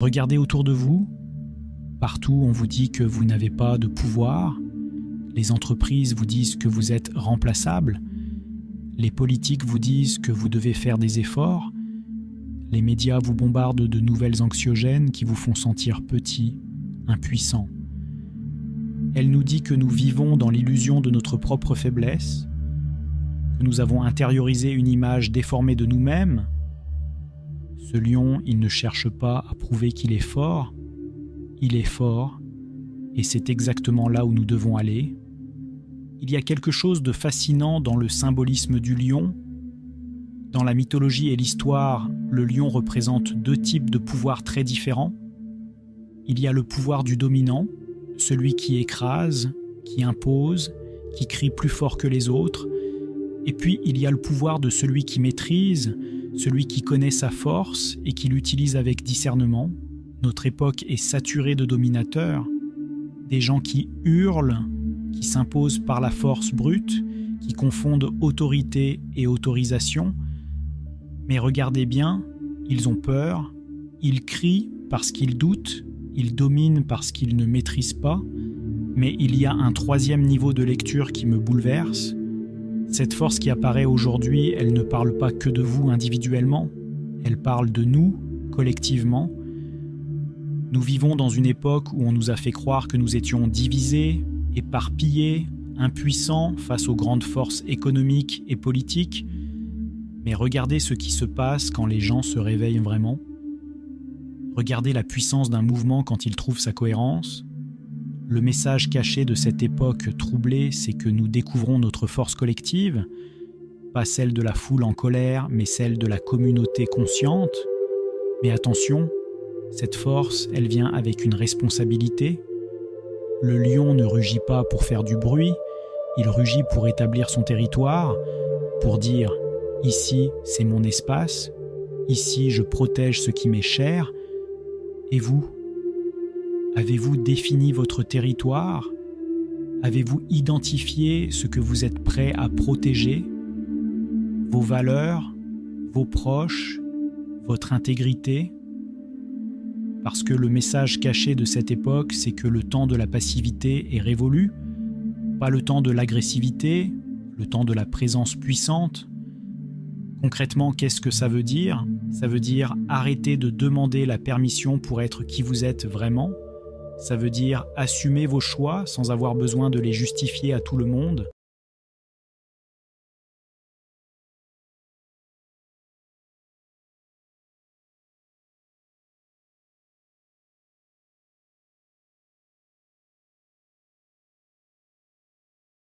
Regardez autour de vous. Partout, on vous dit que vous n'avez pas de pouvoir. Les entreprises vous disent que vous êtes remplaçable. Les politiques vous disent que vous devez faire des efforts. Les médias vous bombardent de nouvelles anxiogènes qui vous font sentir petit, impuissant. Elle nous dit que nous vivons dans l'illusion de notre propre faiblesse, que nous avons intériorisé une image déformée de nous-mêmes. Ce lion, il ne cherche pas à prouver qu'il est fort. Il est fort, et c'est exactement là où nous devons aller. Il y a quelque chose de fascinant dans le symbolisme du lion. Dans la mythologie et l'histoire, le lion représente deux types de pouvoirs très différents. Il y a le pouvoir du dominant, celui qui écrase, qui impose, qui crie plus fort que les autres. Et puis il y a le pouvoir de celui qui maîtrise, celui qui connaît sa force et qui l'utilise avec discernement. Notre époque est saturée de dominateurs, des gens qui hurlent, qui s'imposent par la force brute, qui confondent autorité et autorisation. Mais regardez bien, ils ont peur, ils crient parce qu'ils doutent, ils dominent parce qu'ils ne maîtrisent pas. Mais il y a un troisième niveau de lecture qui me bouleverse. Cette force qui apparaît aujourd'hui, elle ne parle pas que de vous individuellement, elle parle de nous, collectivement. Nous vivons dans une époque où on nous a fait croire que nous étions divisés, éparpillés, impuissants face aux grandes forces économiques et politiques. Mais regardez ce qui se passe quand les gens se réveillent vraiment. Regardez la puissance d'un mouvement quand il trouve sa cohérence. Le message caché de cette époque troublée, c'est que nous découvrons notre force collective, pas celle de la foule en colère, mais celle de la communauté consciente. Mais attention, cette force, elle vient avec une responsabilité. Le lion ne rugit pas pour faire du bruit, il rugit pour établir son territoire, pour dire « ici, c'est mon espace, ici, je protège ce qui m'est cher ». Et vous ? Avez-vous défini votre territoire ? Avez-vous identifié ce que vous êtes prêt à protéger ? Vos valeurs, vos proches, votre intégrité ? Parce que le message caché de cette époque, c'est que le temps de la passivité est révolu, pas le temps de l'agressivité, le temps de la présence puissante. Concrètement, qu'est-ce que ça veut dire ? Ça veut dire arrêter de demander la permission pour être qui vous êtes vraiment. Ça veut dire assumer vos choix sans avoir besoin de les justifier à tout le monde.